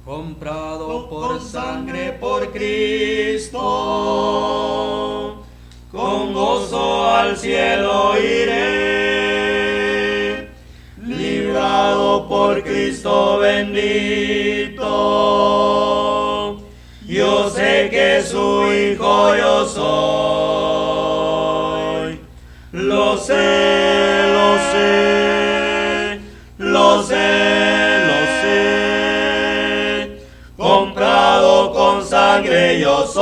comprado por sangre por Cristo, con gozo al cielo iré, librado por Cristo bendito. Yo sé que su hijo yo soy, lo sé, lo sé, lo sé, lo sé, comprado con sangre yo soy,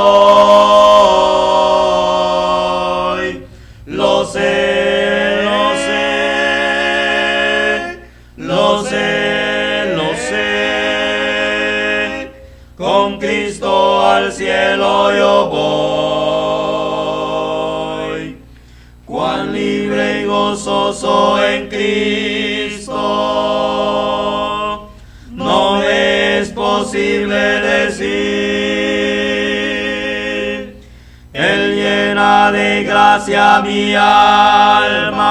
lo sé, lo sé, lo sé, lo sé, con Cristo al cielo yo voy. Cuán libre y gozoso en Cristo, no me es posible decir. Él llena de gracia mi alma,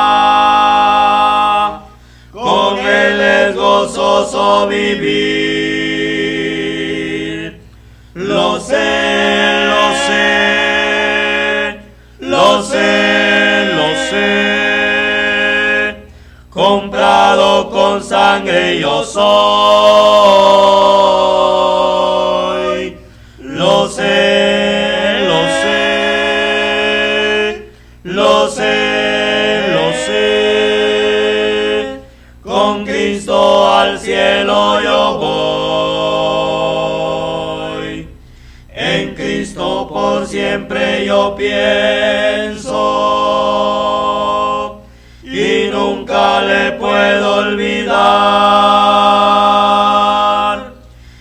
con Él es gozoso vivir. Lo sé, lo sé, lo sé, lo sé, comprado con sangre yo soy. Lo sé, lo sé, lo sé, lo sé, con Cristo al cielo yo voy. En Cristo por siempre yo pienso y nunca le puedo olvidar,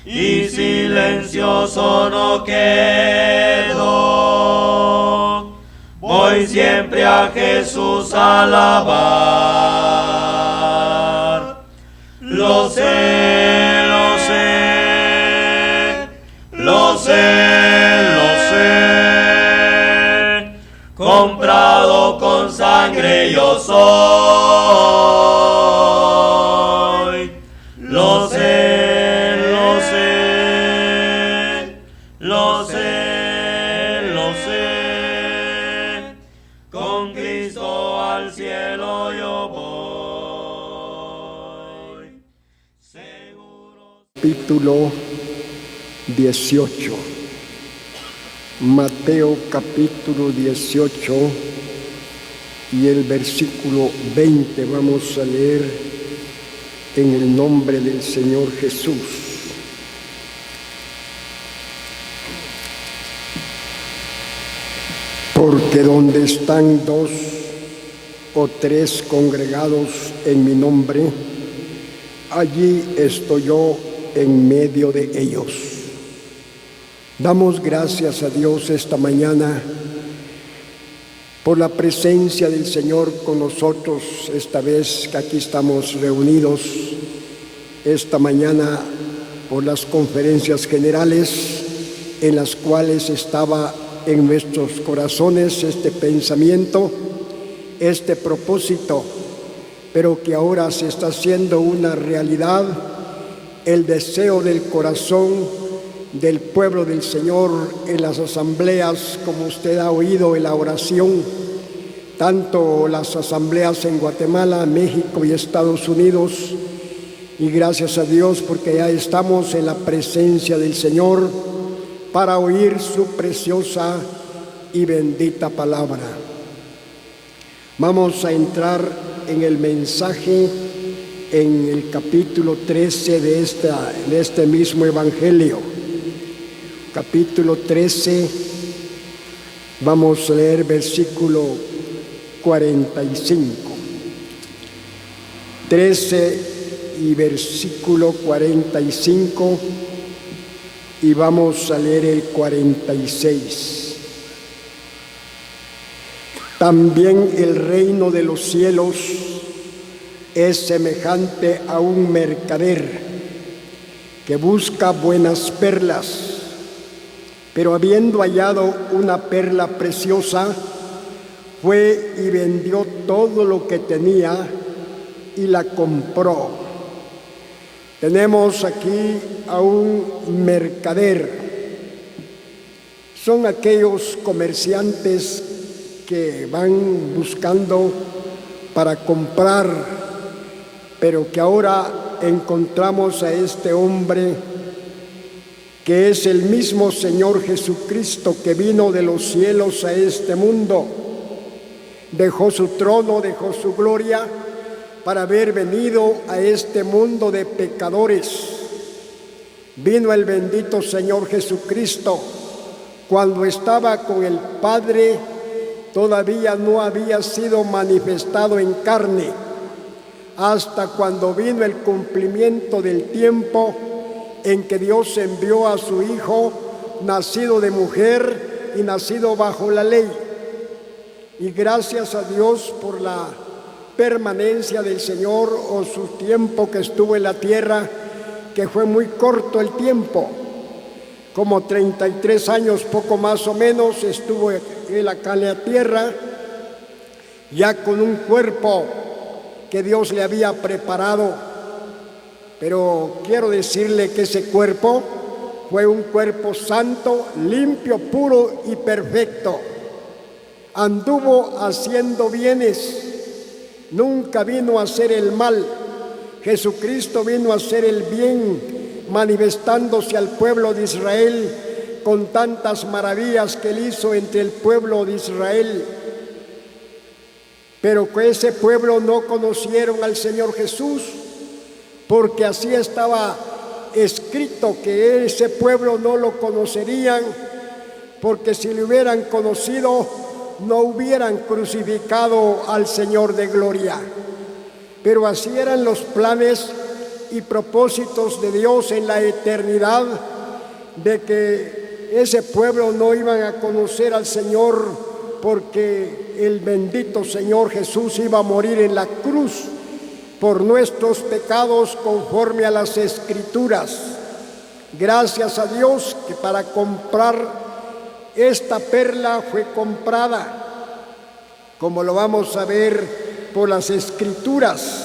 y silencioso no quedo, voy siempre a Jesús a alabar. Lo sé, lo sé, lo sé, lo sé, comprado con sangre yo soy. Lo sé, lo sé, lo sé, lo sé, con Cristo al cielo yo voy. Seguro. Capítulo 18. Mateo capítulo 18 y el versículo 20 vamos a leer en el nombre del Señor Jesús. Porque donde están 2 o 3 congregados en mi nombre, allí estoy yo en medio de ellos. Damos gracias a Dios esta mañana por la presencia del Señor con nosotros, esta vez que aquí estamos reunidos, esta mañana por las conferencias generales en las cuales estaba en nuestros corazones este pensamiento, este propósito, pero que ahora se está haciendo una realidad, el deseo del corazón del pueblo del Señor en las asambleas, como usted ha oído en la oración, tanto las asambleas en Guatemala, México y Estados Unidos, y gracias a Dios porque ya estamos en la presencia del Señor para oír su preciosa y bendita palabra. Vamos a entrar en el mensaje en el capítulo 13 de este mismo evangelio. Capítulo 13, vamos a leer versículo 45. 13 y versículo 45, y vamos a leer el 46. También el reino de los cielos es semejante a un mercader que busca buenas perlas, pero habiendo hallado una perla preciosa, fue y vendió todo lo que tenía y la compró. Tenemos aquí a un mercader. Son aquellos comerciantes que van buscando para comprar, pero que ahora encontramos a este hombre que es el mismo Señor Jesucristo que vino de los cielos a este mundo. Dejó su trono, dejó su gloria para haber venido a este mundo de pecadores. Vino el bendito Señor Jesucristo. Cuando estaba con el Padre, todavía no había sido manifestado en carne, hasta cuando vino el cumplimiento del tiempo en que Dios envió a su Hijo, nacido de mujer y nacido bajo la ley. Y gracias a Dios por la permanencia del Señor o su tiempo que estuvo en la tierra, que fue muy corto el tiempo, como 33 años, poco más o menos, estuvo él acá en la tierra, ya con un cuerpo que Dios le había preparado. Pero quiero decirle que ese cuerpo fue un cuerpo santo, limpio, puro y perfecto. Anduvo haciendo bienes, nunca vino a hacer el mal. Jesucristo vino a hacer el bien, manifestándose al pueblo de Israel con tantas maravillas que él hizo entre el pueblo de Israel. Pero que ese pueblo no conocieron al Señor Jesús, porque así estaba escrito que ese pueblo no lo conocerían, porque si lo hubieran conocido no hubieran crucificado al Señor de gloria. Pero así eran los planes y propósitos de Dios en la eternidad, de que ese pueblo no iban a conocer al Señor, porque el bendito Señor Jesús iba a morir en la cruz por nuestros pecados conforme a las Escrituras. Gracias a Dios que para comprar esta perla fue comprada, como lo vamos a ver por las Escrituras.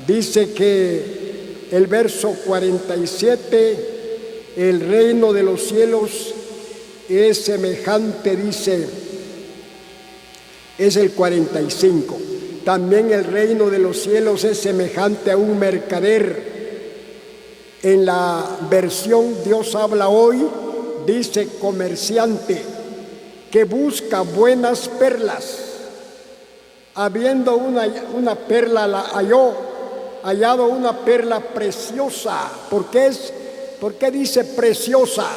Dice que el verso 47, el reino de los cielos es semejante, dice, es el 45. También el reino de los cielos es semejante a un mercader. En la versión Dios habla hoy, dice comerciante, que busca buenas perlas. Habiendo una perla, la hallado una perla preciosa. ¿Por qué dice preciosa?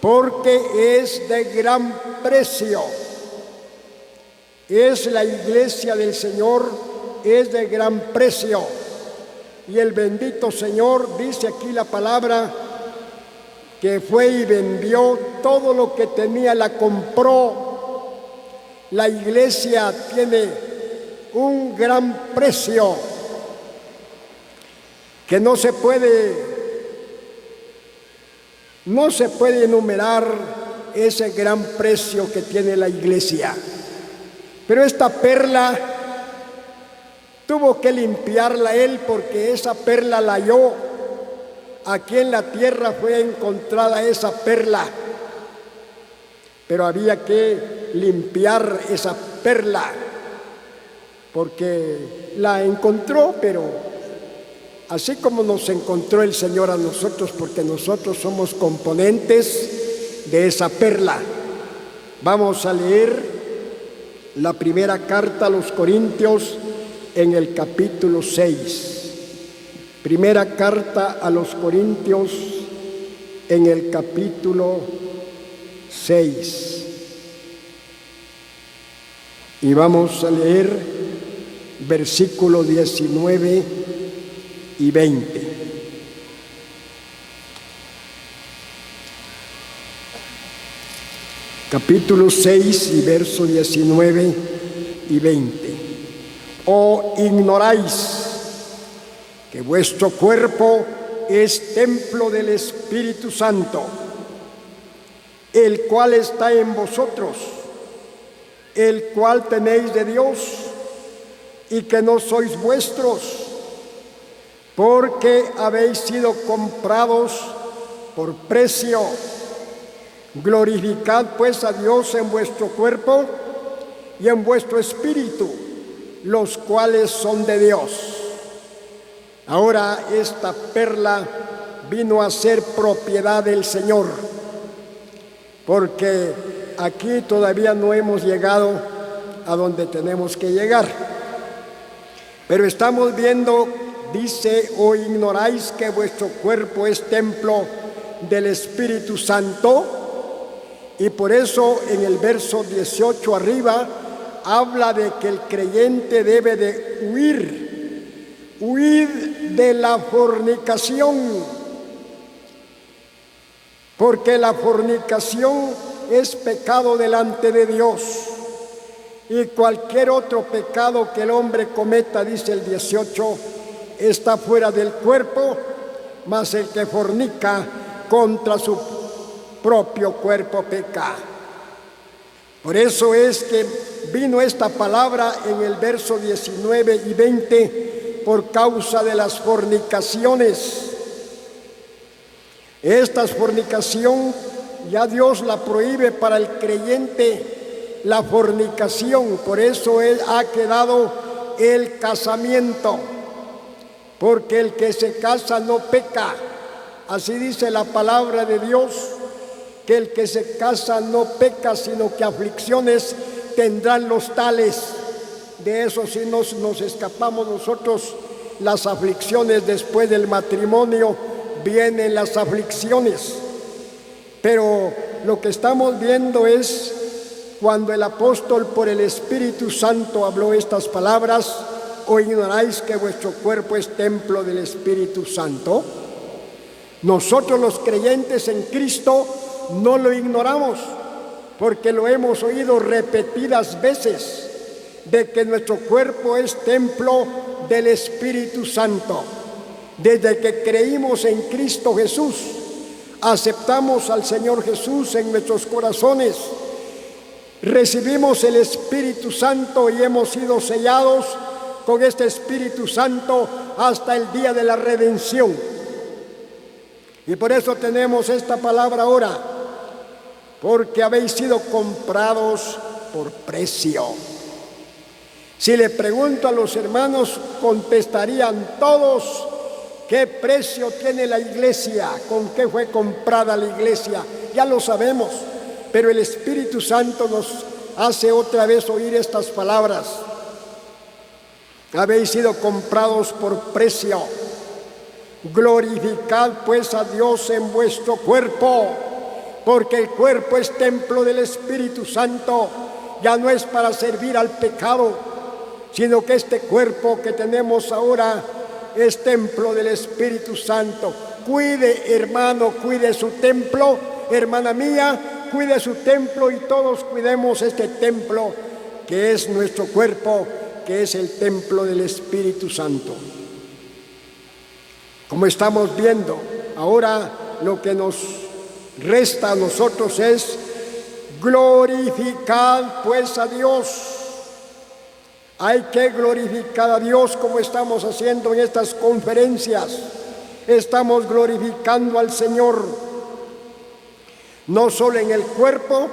Porque es de gran precio. Es la iglesia del Señor, es de gran precio. Y el bendito Señor, dice aquí la palabra, que fue y vendió todo lo que tenía, la compró. La iglesia tiene un gran precio que no se puede enumerar, ese gran precio que tiene la iglesia. Pero esta perla tuvo que limpiarla él, porque esa perla la halló. Aquí en la tierra fue encontrada esa perla, pero había que limpiar esa perla, porque la encontró, pero así como nos encontró el Señor a nosotros, porque nosotros somos componentes de esa perla. Vamos a leer la primera carta a los Corintios en el capítulo 6. Primera carta a los Corintios en el capítulo 6. Y vamos a leer versículos 19 y 20. Capítulo 6 y verso 19 y 20. ¿O ignoráis que vuestro cuerpo es templo del Espíritu Santo, el cual está en vosotros, el cual tenéis de Dios, y que no sois vuestros, porque habéis sido comprados por precio. Glorificad pues a Dios en vuestro cuerpo y en vuestro espíritu, los cuales son de Dios. Ahora esta perla vino a ser propiedad del Señor, porque aquí todavía no hemos llegado a donde tenemos que llegar. Pero estamos viendo, dice, ¿o ignoráis que vuestro cuerpo es templo del Espíritu Santo? Y por eso en el verso 18 arriba habla de que el creyente debe de huir de la fornicación, porque la fornicación es pecado delante de Dios, y cualquier otro pecado que el hombre cometa, dice el 18, está fuera del cuerpo, mas el que fornica contra su propio cuerpo peca. Por eso es que vino esta palabra en el verso 19 y 20 por causa de las fornicaciones. Esta fornicación ya Dios la prohíbe para el creyente, la fornicación. Por eso ha quedado el casamiento, porque el que se casa no peca. Así dice la palabra de Dios, que el que se casa no peca, sino que aflicciones tendrán los tales. De eso sí nos escapamos nosotros. Las aflicciones después del matrimonio, vienen las aflicciones. Pero lo que estamos viendo es cuando el apóstol por el Espíritu Santo habló estas palabras: ¿o ignoráis que vuestro cuerpo es templo del Espíritu Santo? Nosotros los creyentes en Cristo no lo ignoramos, porque lo hemos oído repetidas veces, de que nuestro cuerpo es templo del Espíritu Santo. Desde que creímos en Cristo Jesús, aceptamos al Señor Jesús en nuestros corazones, recibimos el Espíritu Santo y hemos sido sellados con este Espíritu Santo hasta el día de la redención. Y por eso tenemos esta palabra ahora: porque habéis sido comprados por precio. Si le pregunto a los hermanos, contestarían todos: ¿qué precio tiene la iglesia? ¿Con qué fue comprada la iglesia? Ya lo sabemos, pero el Espíritu Santo nos hace otra vez oír estas palabras: habéis sido comprados por precio. Glorificad pues a Dios en vuestro cuerpo, porque el cuerpo es templo del Espíritu Santo. Ya no es para servir al pecado, sino que este cuerpo que tenemos ahora es templo del Espíritu Santo. Cuide, hermano, cuide su templo. Hermana mía, cuide su templo, y todos cuidemos este templo que es nuestro cuerpo, que es el templo del Espíritu Santo. Como estamos viendo, ahora lo que nos resta a nosotros es glorificar pues a Dios. Hay que glorificar a Dios, como estamos haciendo en estas conferencias. Estamos glorificando al Señor, no solo en el cuerpo,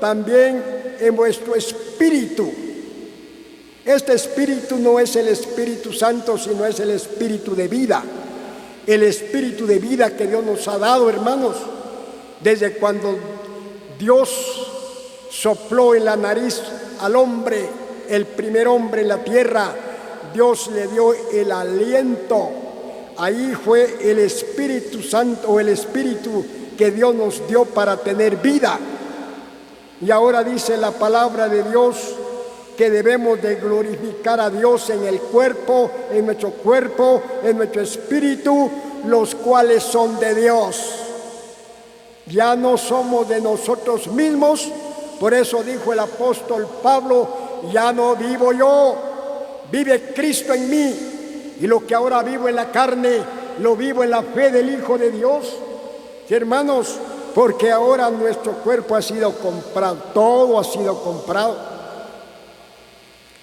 también en vuestro espíritu. Este espíritu no es el Espíritu Santo, sino es el espíritu de vida. El espíritu de vida que Dios nos ha dado, hermanos. Desde cuando Dios sopló en la nariz al hombre, el primer hombre en la tierra, Dios le dio el aliento. Ahí fue el Espíritu Santo, o el Espíritu que Dios nos dio para tener vida. Y ahora dice la palabra de Dios que debemos de glorificar a Dios en el cuerpo, en nuestro espíritu, los cuales son de Dios. Ya no somos de nosotros mismos. Por eso dijo el apóstol Pablo: ya no vivo yo, vive Cristo en mí, y lo que ahora vivo en la carne, lo vivo en la fe del Hijo de Dios. Sí, hermanos, porque ahora nuestro cuerpo ha sido comprado, todo ha sido comprado.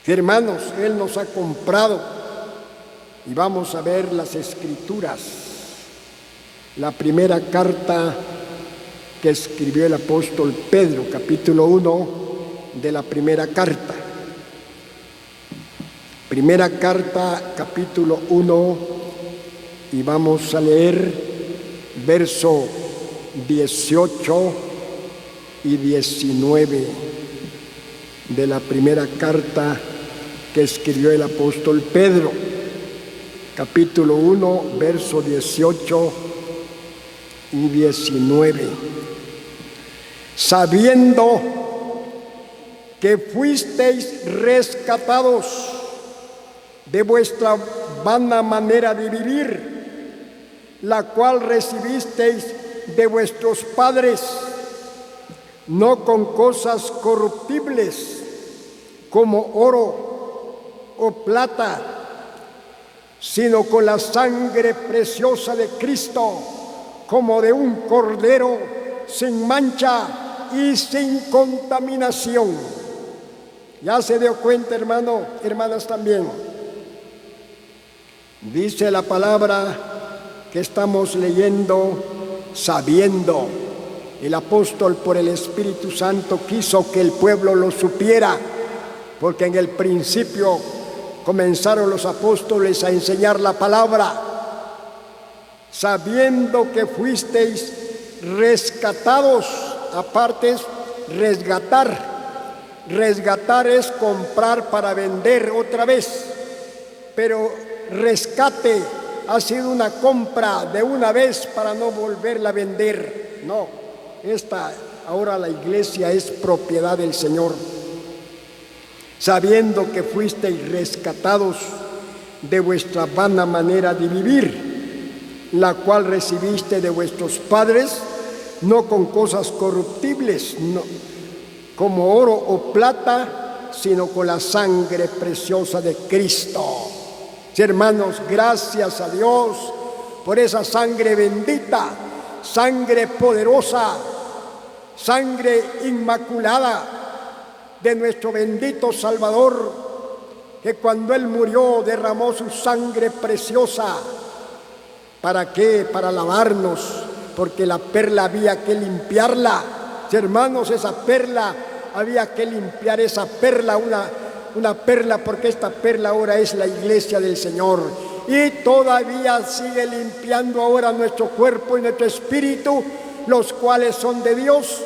Sí, hermanos, Él nos ha comprado. y vamos a ver las Escrituras. La primera carta que escribió el apóstol Pedro, capítulo 1 de la primera carta. Primera carta, capítulo 1, y vamos a leer verso 18 y 19 de la primera carta que escribió el apóstol Pedro. Capítulo 1, verso 18 y 19. Sabiendo que fuisteis rescatados de vuestra vana manera de vivir, la cual recibisteis de vuestros padres, no con cosas corruptibles como oro o plata, sino con la sangre preciosa de Cristo, como de un cordero sin mancha y sin contaminación. Ya se dio cuenta, hermano, hermanas también. Dice la palabra que estamos leyendo, sabiendo. El apóstol, por el Espíritu Santo, quiso que el pueblo lo supiera, porque en el principio comenzaron los apóstoles a enseñar la palabra. Sabiendo que fuisteis rescatados, aparte es resgatar. Resgatar es comprar para vender otra vez, pero rescate ha sido una compra de una vez para no volverla a vender. No, ahora la iglesia es propiedad del Señor. Sabiendo que fuisteis rescatados de vuestra vana manera de vivir, la cual recibiste de vuestros padres, no con cosas corruptibles, no, como oro o plata, sino con la sangre preciosa de Cristo. Hermanos, gracias a Dios por esa sangre bendita, sangre poderosa, sangre inmaculada de nuestro bendito Salvador, que cuando Él murió derramó su sangre preciosa. ¿Para qué? Para lavarnos, porque la perla había que limpiarla. Hermanos, esa perla había que limpiar, esa perla, una perla, porque esta perla ahora es la iglesia del Señor, y todavía sigue limpiando ahora nuestro cuerpo y nuestro espíritu, los cuales son de Dios.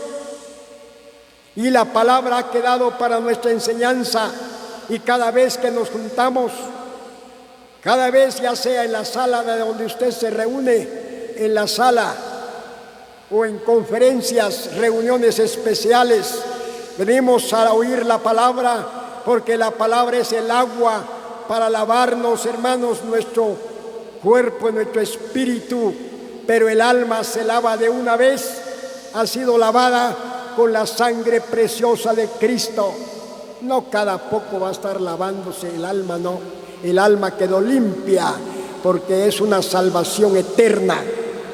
Y la palabra ha quedado para nuestra enseñanza, y cada vez que nos juntamos, cada vez, ya sea en la sala de donde usted se reúne, en la sala o en conferencias, reuniones especiales, venimos a oír la palabra, porque la palabra es el agua para lavarnos, hermanos, nuestro cuerpo y nuestro espíritu, pero el alma se lava de una vez, ha sido lavada con la sangre preciosa de Cristo. No cada poco va a estar lavándose el alma, no. El alma quedó limpia porque es una salvación eterna.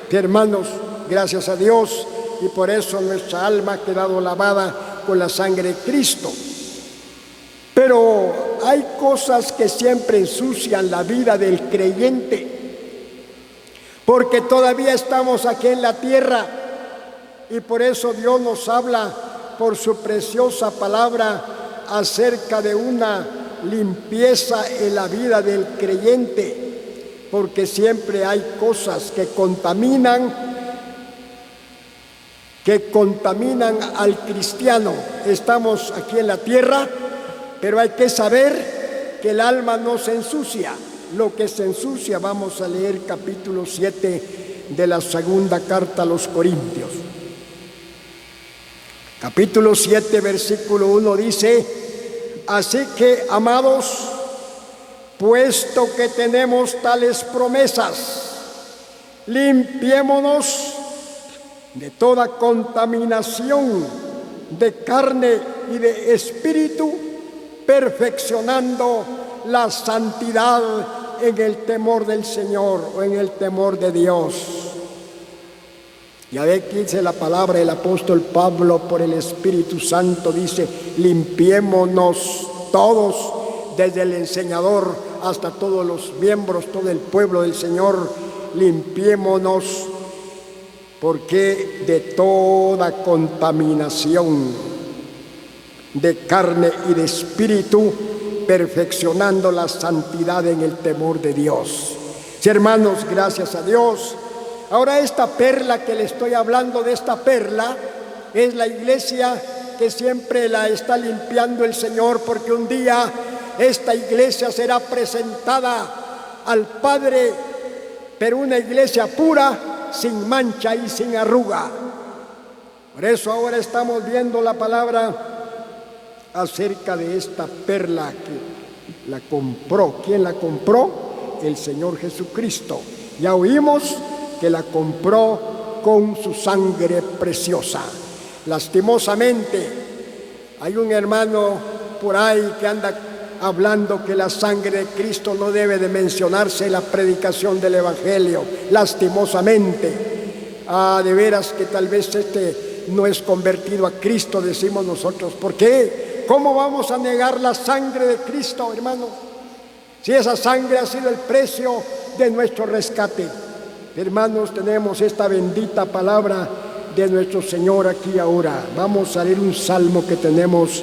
Hermanos, gracias a Dios, y por eso nuestra alma ha quedado lavada con la sangre de Cristo. Pero hay cosas que siempre ensucian la vida del creyente, porque todavía estamos aquí en la tierra, y por eso Dios nos habla por su preciosa palabra acerca de una limpieza en la vida del creyente, porque siempre hay cosas que contaminan al cristiano. Estamos aquí en la tierra, pero hay que saber que el alma no se ensucia. Lo que se ensucia, vamos a leer capítulo 7 de la segunda carta a los Corintios. Capítulo 7, versículo 1 dice: así que, amados, puesto que tenemos tales promesas, limpiémonos de toda contaminación de carne y de espíritu, perfeccionando la santidad en el temor del Señor, o en el temor de Dios. Ya ve que dice la palabra, el apóstol Pablo por el Espíritu Santo dice: limpiémonos todos, desde el enseñador hasta todos los miembros, todo el pueblo del Señor, limpiémonos, porque de toda contaminación de carne y de espíritu, perfeccionando la santidad en el temor de Dios. Sí, hermanos, gracias a Dios. Ahora esta perla que le estoy hablando, de esta perla, es la iglesia que siempre la está limpiando el Señor, porque un día esta iglesia será presentada al Padre, pero una iglesia pura, sin mancha y sin arruga. Por eso ahora estamos viendo la palabra acerca de esta perla que la compró. ¿Quién la compró? El Señor Jesucristo. Ya oímos que la compró con su sangre preciosa. Lastimosamente, hay un hermano por ahí que anda hablando que la sangre de Cristo no debe de mencionarse en la predicación del Evangelio. Lastimosamente. De veras que tal vez no es convertido a Cristo, decimos nosotros. ¿Por qué? ¿Cómo vamos a negar la sangre de Cristo, hermano? Si esa sangre ha sido el precio de nuestro rescate. Hermanos, tenemos esta bendita palabra de nuestro Señor aquí ahora. Vamos a leer un salmo que tenemos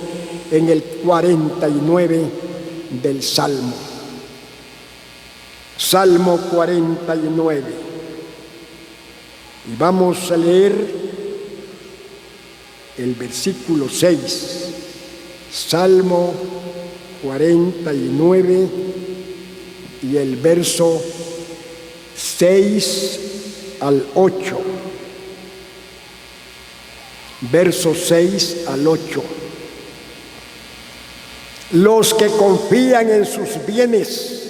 en el 49 del Salmo. Salmo 49. Y vamos a leer el versículo 6. Salmo 49 y el verso 6 al 8. Verso 6 al 8. Los que confían en sus bienes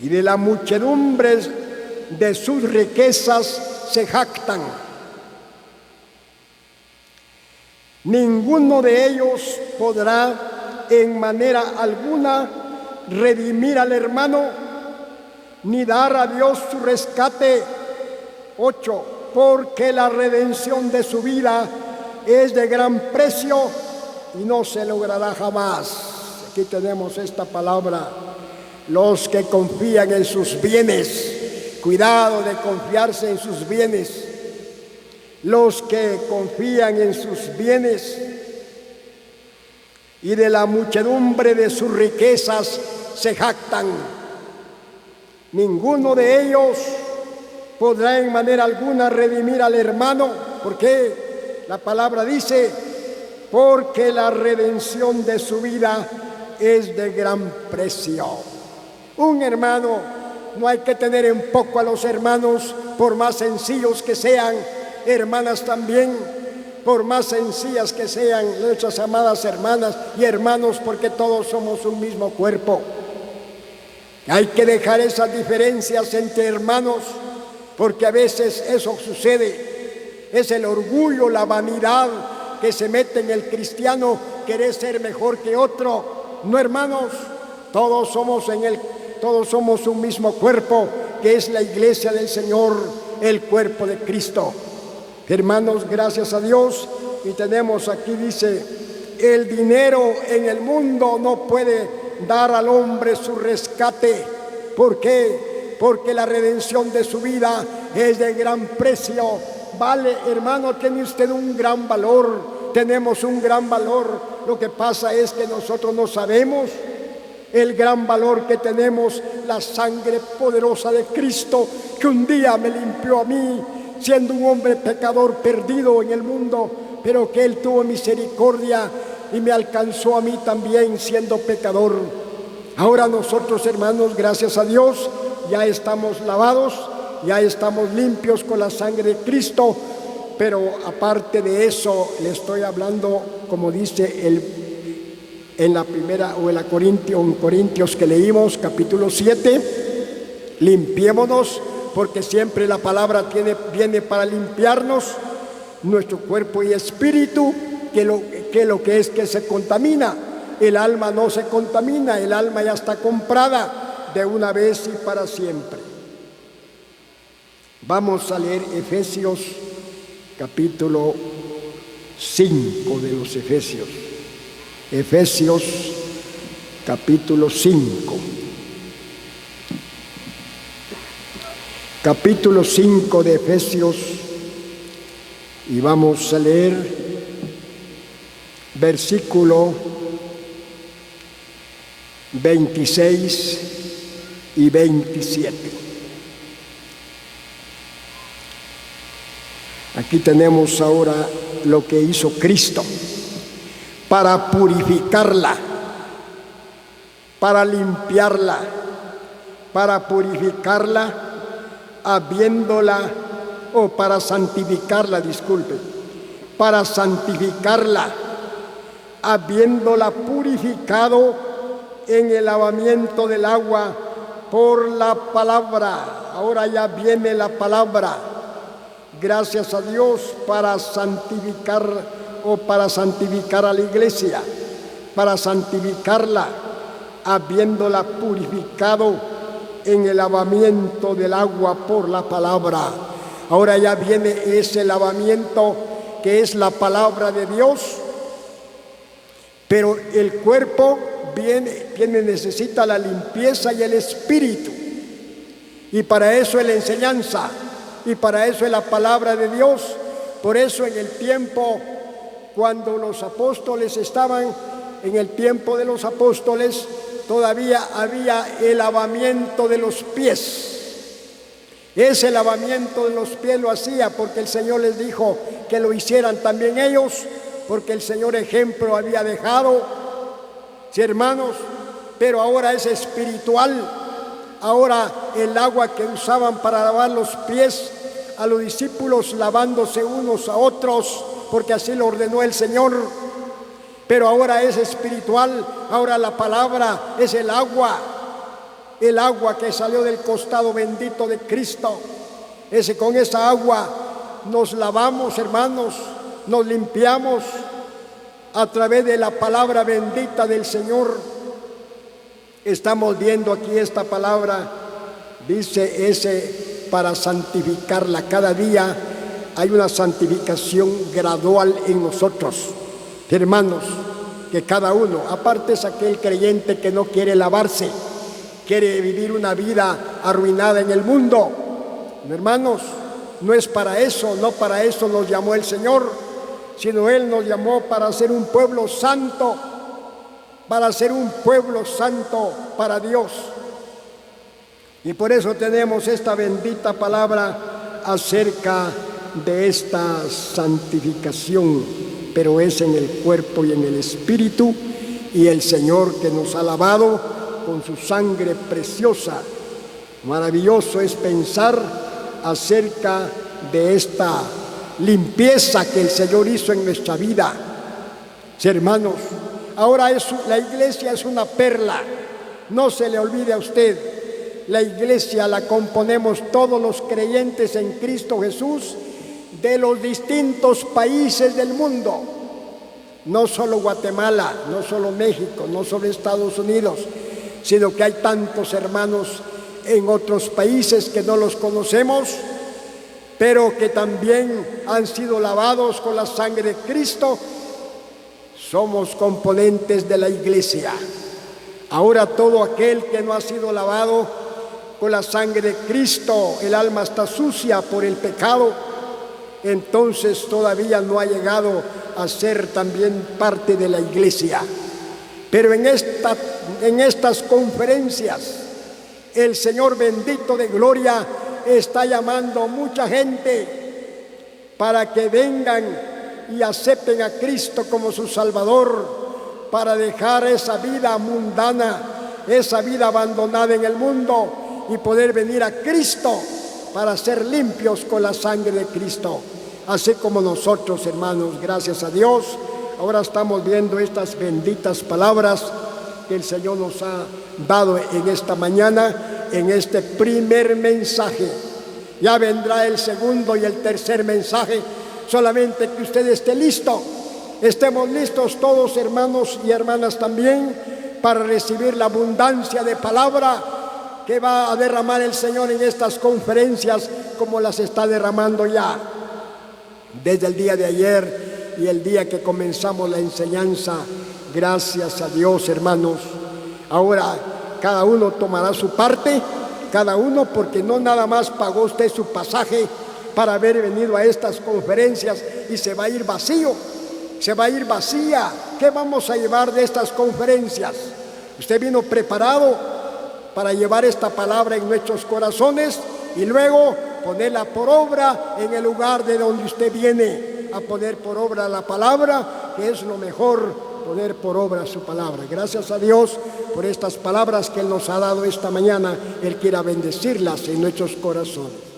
y de la muchedumbre de sus riquezas se jactan. Ninguno de ellos podrá en manera alguna redimir al hermano, ni dar a Dios su rescate. 8. Porque la redención de su vida es de gran precio y no se logrará jamás. Aquí tenemos esta palabra. Los que confían en sus bienes. Cuidado de confiarse en sus bienes. Los que confían en sus bienes y de la muchedumbre de sus riquezas se jactan. Ninguno de ellos podrá en manera alguna redimir al hermano. ¿Por qué? La palabra dice, porque la redención de su vida es de gran precio. Un hermano, no hay que tener en poco a los hermanos, por más sencillos que sean. Hermanas también, por más sencillas que sean nuestras amadas hermanas y hermanos, porque todos somos un mismo cuerpo. Hay que dejar esas diferencias entre hermanos, porque a veces eso sucede. Es el orgullo, la vanidad que se mete en el cristiano, querer ser mejor que otro. No, hermanos, todos somos un mismo cuerpo, que es la iglesia del Señor, el cuerpo de Cristo. Hermanos, gracias a Dios, y tenemos aquí, dice, el dinero en el mundo no puede dar al hombre su rescate. ¿Por qué? Porque la redención de su vida es de gran precio. Vale, hermano, tiene usted un gran valor, tenemos un gran valor. Lo que pasa es que nosotros no sabemos el gran valor que tenemos, la sangre poderosa de Cristo, que un día me limpió a mí, siendo un hombre pecador perdido en el mundo, pero que Él tuvo misericordia y me alcanzó a mí también siendo pecador. Ahora nosotros, hermanos, gracias a Dios, ya estamos lavados, ya estamos limpios con la sangre de Cristo, pero aparte de eso, le estoy hablando, como dice en la primera o en Corintios que leímos, capítulo 7, limpiémonos, porque siempre la palabra viene para limpiarnos nuestro cuerpo y espíritu, que se contamina. El alma no se contamina, el alma ya está comprada de una vez y para siempre. Vamos a leer Efesios capítulo 5 de los Efesios. Efesios capítulo 5. Capítulo 5 de Efesios, y vamos a leer versículo 26 y 27. Aquí tenemos ahora lo que hizo Cristo para purificarla, para limpiarla, para purificarla, para santificarla, para santificarla, habiéndola purificado en el lavamiento del agua por la palabra. Ahora ya viene la palabra, gracias a Dios, para santificar a la iglesia, para santificarla, habiéndola purificado en el lavamiento del agua por la palabra. Ahora ya viene ese lavamiento que es la palabra de Dios, pero el cuerpo necesita la limpieza y el espíritu, y para eso es la enseñanza, y para eso es la palabra de Dios. Por eso en el tiempo, cuando los apóstoles estaban, en el tiempo de los apóstoles, todavía había el lavamiento de los pies. Ese lavamiento de los pies lo hacía porque el Señor les dijo que lo hicieran también ellos, porque el Señor ejemplo había dejado. Sí, hermanos, pero ahora es espiritual. Ahora el agua que usaban para lavar los pies a los discípulos, lavándose unos a otros, porque así lo ordenó el Señor. Pero ahora es espiritual. Ahora la palabra es el agua que salió del costado bendito de Cristo. Con esa agua nos lavamos, hermanos, nos limpiamos a través de la palabra bendita del Señor. Estamos viendo aquí esta palabra, dice para santificarla. Cada día hay una santificación gradual en nosotros. Hermanos, que cada uno, aparte es aquel creyente que no quiere lavarse, quiere vivir una vida arruinada en el mundo. Hermanos, no es para eso, no para eso nos llamó el Señor, sino Él nos llamó para ser un pueblo santo, para ser un pueblo santo para Dios. Y por eso tenemos esta bendita palabra acerca de esta santificación, pero es en el cuerpo y en el espíritu, y el Señor que nos ha lavado con su sangre preciosa. Maravilloso es pensar acerca de esta limpieza que el Señor hizo en nuestra vida. Sí, hermanos, ahora la iglesia es una perla. No se le olvide a usted, la iglesia la componemos todos los creyentes en Cristo Jesús, de los distintos países del mundo, no solo Guatemala, no solo México, no solo Estados Unidos, sino que hay tantos hermanos en otros países que no los conocemos, pero que también han sido lavados con la sangre de Cristo. Somos componentes de la iglesia. Ahora todo aquel que no ha sido lavado con la sangre de Cristo, el alma está sucia por el pecado, entonces todavía no ha llegado a ser también parte de la iglesia. Pero en estas conferencias, el Señor bendito de gloria está llamando a mucha gente para que vengan y acepten a Cristo como su Salvador, para dejar esa vida mundana, esa vida abandonada en el mundo, y poder venir a Cristo para ser limpios con la sangre de Cristo. Así como nosotros, hermanos, gracias a Dios, ahora estamos viendo estas benditas palabras que el Señor nos ha dado en esta mañana, en este primer mensaje. Ya vendrá el segundo y el tercer mensaje, solamente que usted esté listo. Estemos listos todos, hermanos y hermanas, también para recibir la abundancia de palabra que va a derramar el Señor en estas conferencias, como las está derramando ya desde el día de ayer y el día que comenzamos la enseñanza. Gracias a Dios, hermanos. Ahora cada uno tomará su parte, cada uno, porque no nada más pagó usted su pasaje para haber venido a estas conferencias y se va a ir vacío, se va a ir vacía. ¿Qué vamos a llevar de estas conferencias? Usted vino preparado para llevar esta palabra en nuestros corazones y luego ponerla por obra en el lugar de donde usted viene a poner por obra la palabra, que es lo mejor, poner por obra su palabra. Gracias a Dios por estas palabras que Él nos ha dado esta mañana. Él quiera bendecirlas en nuestros corazones.